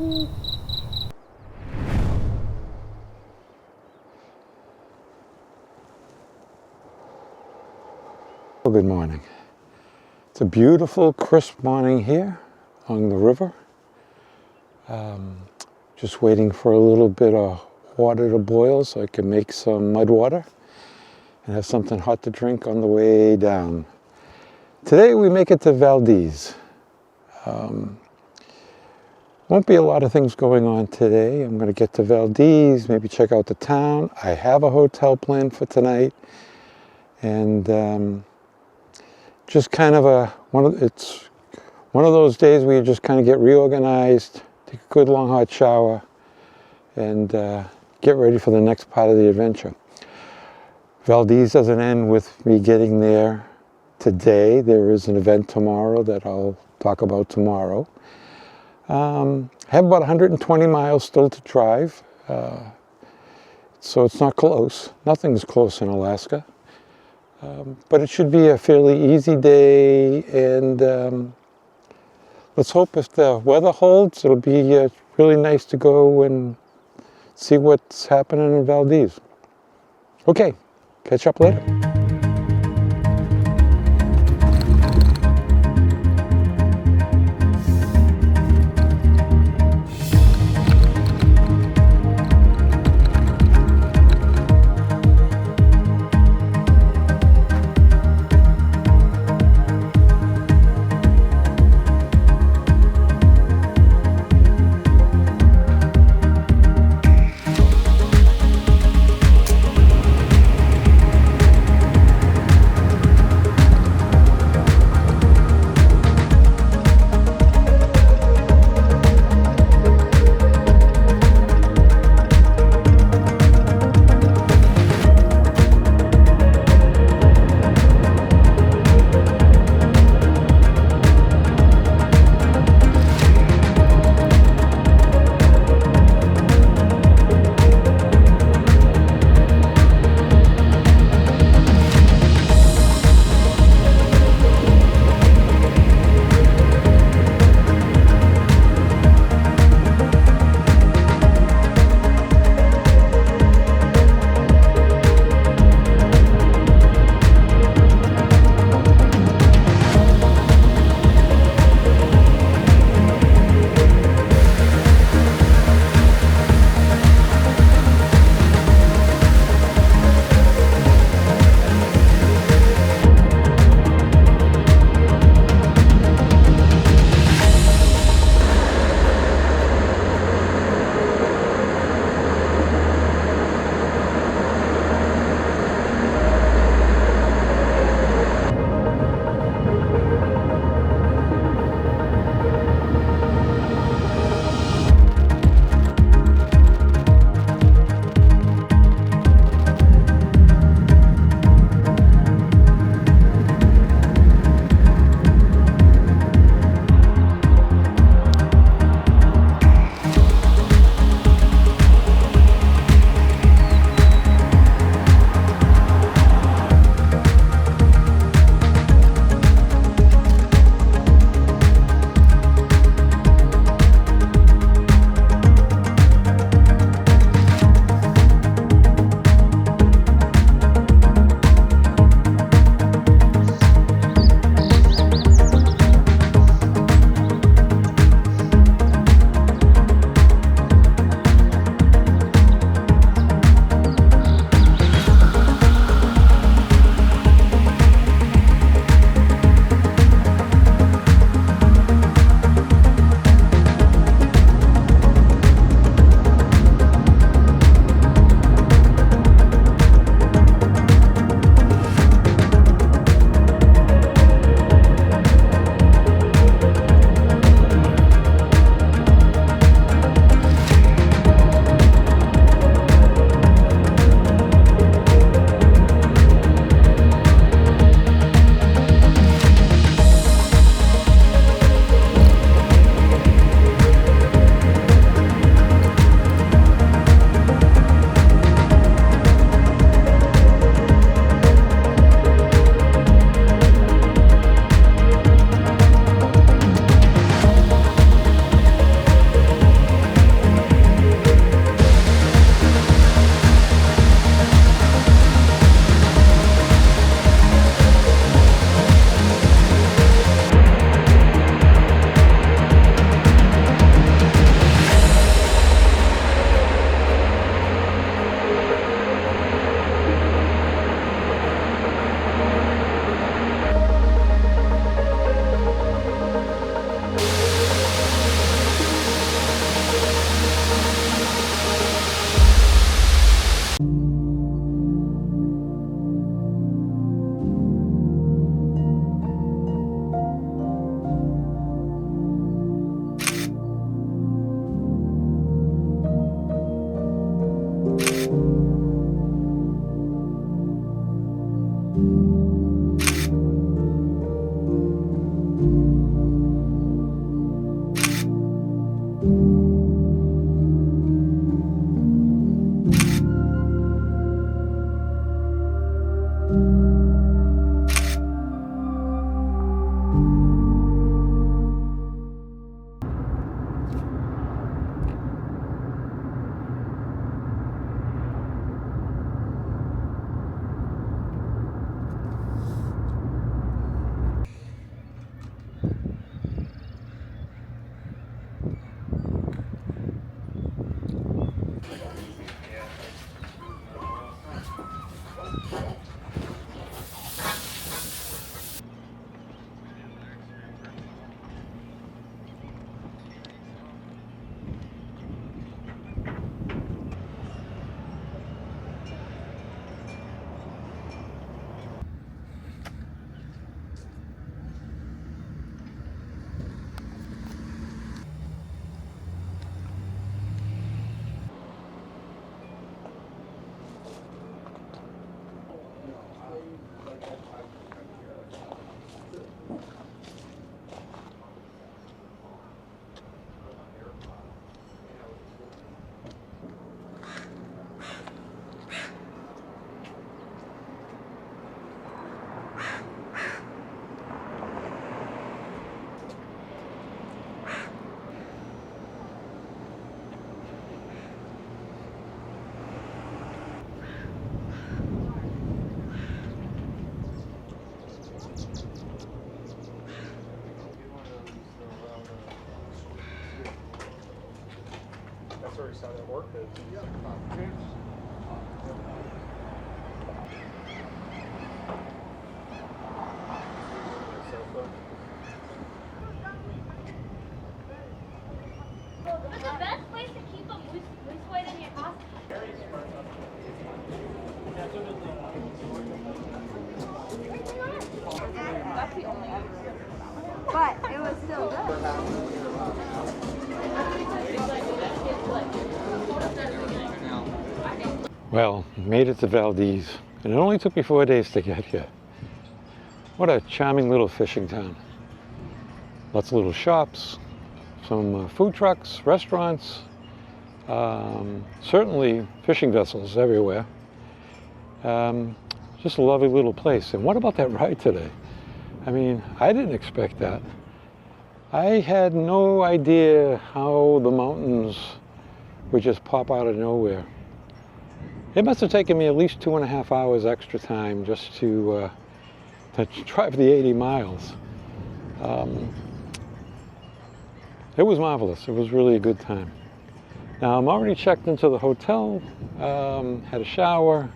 Well, good morning. It's a beautiful, crisp morning here along the river. Just waiting for a little bit of water to boil so I can make some mud water and have something hot to drink on the way down. Today we make it to Valdez. Won't be a lot of things going on today. I'm going to get to Valdez, maybe check out the town. I have a hotel planned for tonight, and just kind of it's one of those days where you just kind of get reorganized, take a good long hot shower, and get ready for the next part of the adventure. Valdez doesn't end with me getting there today. There is an event tomorrow that I'll talk about tomorrow. I have about 120 miles still to drive, so it's not close. Nothing's close in Alaska. But it should be a fairly easy day, and let's hope if the weather holds, it'll be really nice to go and see what's happening in Valdez. Okay, catch up later. How that work is. What's the best place to keep a moose weight in your house? That's the only other. But it was still good. Well, made it to Valdez, and it only took me 4 days to get here. What a charming little fishing town. Lots of little shops, some food trucks, restaurants, certainly fishing vessels everywhere. Just a lovely little place. And what about that ride today? I mean, I didn't expect that. I had no idea how the mountains would just pop out of nowhere. It must have taken me at least 2.5 hours extra time just to drive the 80 miles. It was marvelous. It was really a good time. Now I'm already checked into the hotel, had a shower,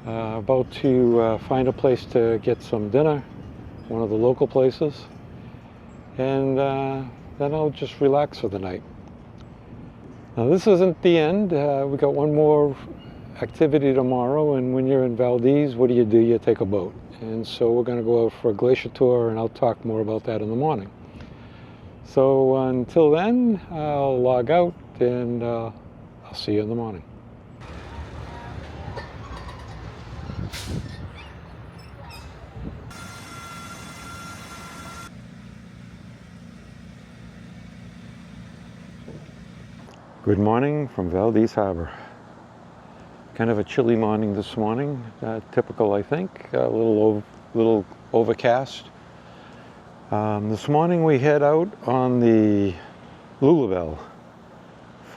about to find a place to get some dinner, one of the local places, and then I'll just relax for the night. Now this isn't the end. We got one more activity tomorrow, and when you're in Valdez, what do? You take a boat. And so we're going to go out for a glacier tour, and I'll talk more about that in the morning. So until then, I'll log out, and I'll see you in the morning. Good morning from Valdez Harbor. Kind of a chilly morning this morning, typical I think, a little overcast. This morning we head out on the Lu Lu Belle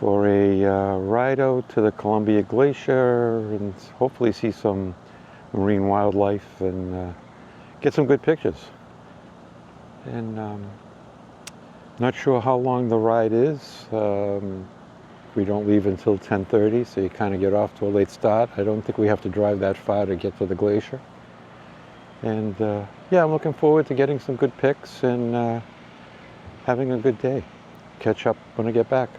for a ride out to the Columbia Glacier and hopefully see some marine wildlife and get some good pictures. And not sure how long the ride is. We don't leave until 10:30, so you kind of get off to a late start. I don't think we have to drive that far to get to the glacier. And yeah, I'm looking forward to getting some good pics and having a good day. Catch up when I get back.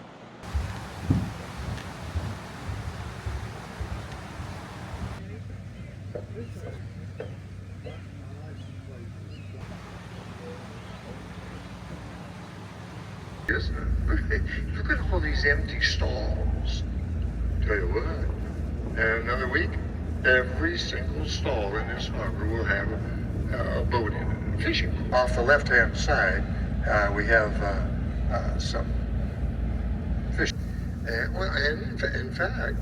Look at all these empty stalls. Tell you what, another week, Every single stall in this harbor will have a boat in it, fishing. Off the left-hand side, we have some fish. And in fact,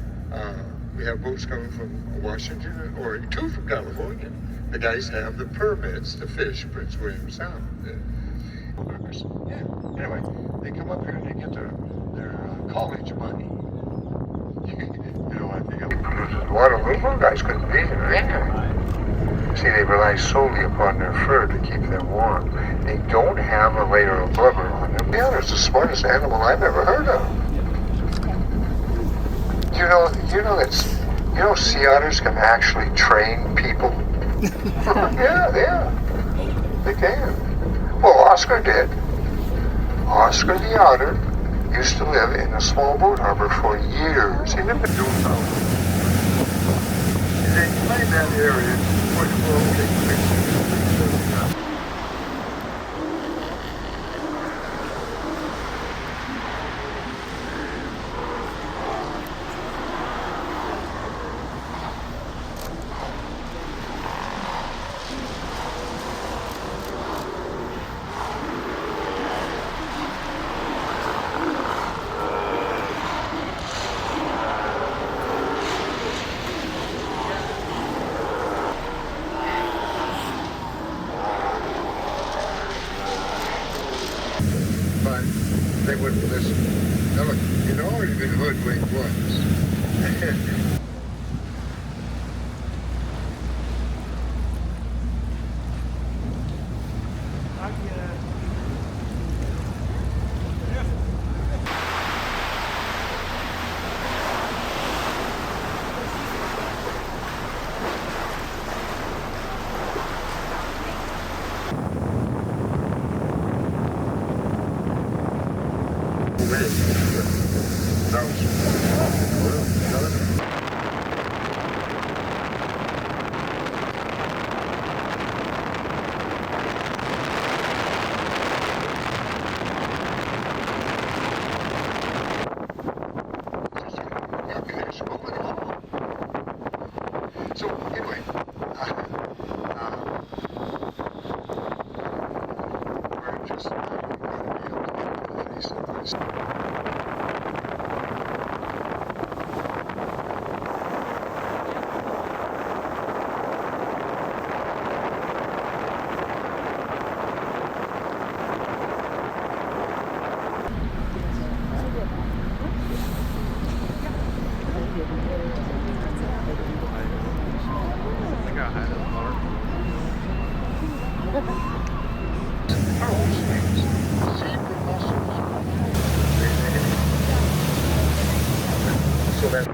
we have boats coming from Washington or two from California. The guys have the permits to fish Prince William Sound. Yeah. Anyway, they come up here and they get their college money. You know, I think the water little guys couldn't be here. See, they rely solely upon their fur to keep them warm. They don't have a layer of blubber on them. Yeah, it's the smartest animal I've ever heard of. You know sea otters can actually train people? yeah, they can. Well, Oscar did. Oscar the otter used to live in a small boat harbor for years. He lived in Juneau I. They claim that area for the World Trade Center. But they wouldn't listen. Now look, you'd already been hoodwinked once. So anyway, we're just going to be able to get to the face of this. So that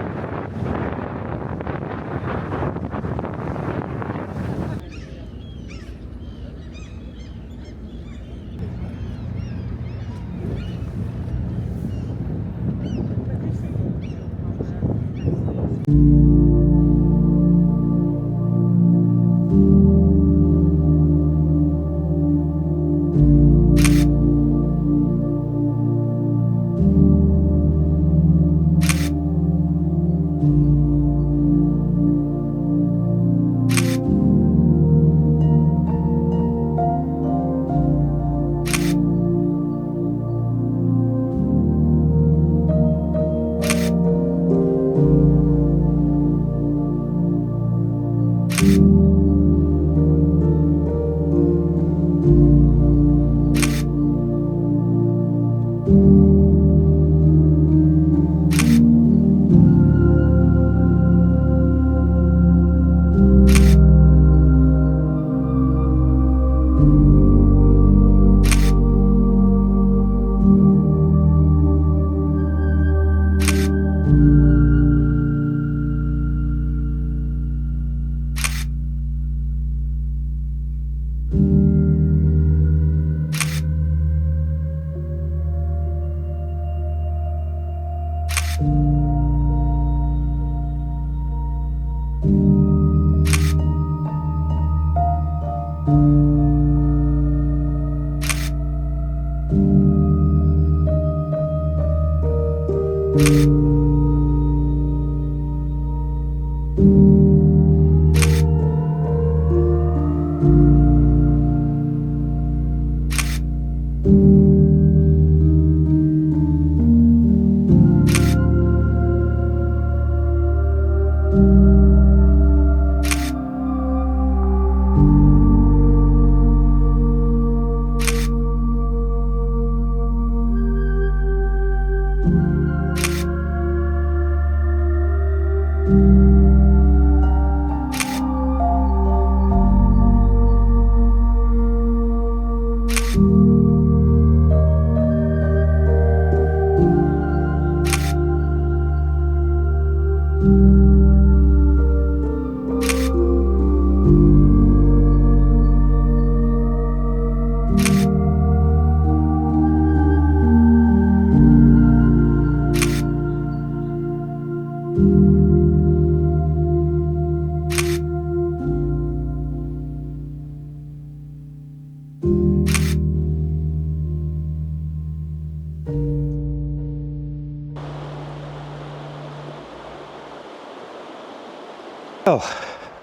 Well,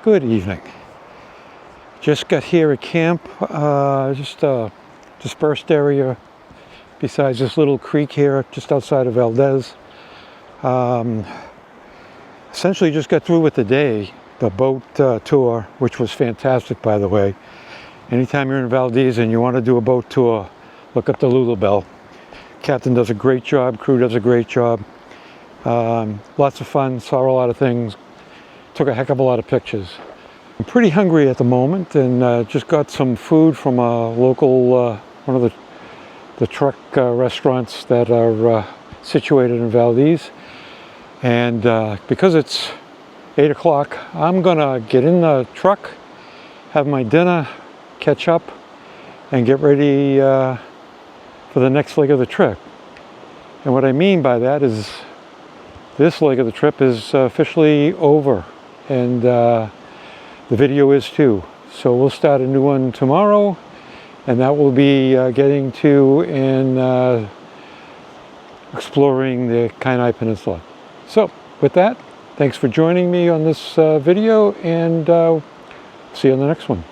good evening. Just got here at camp, just a dispersed area besides this little creek here just outside of Valdez. Essentially just got through with the day, the boat tour, which was fantastic, by the way. Anytime you're in Valdez and you want to do a boat tour, look up the Lu Lu Belle. Captain does a great job, crew does a great job. Lots of fun, saw a lot of things, took a heck of a lot of pictures. I'm pretty hungry at the moment and just got some food from a local, one of the truck restaurants that are situated in Valdez. And because it's 8 o'clock, I'm gonna get in the truck, have my dinner, catch up, and get ready for the next leg of the trip. And what I mean by that is this leg of the trip is officially over, and the video is too. So we'll start a new one tomorrow, and that will be getting to and exploring the Kenai Peninsula. So with that, thanks for joining me on this video, and see you on the next one.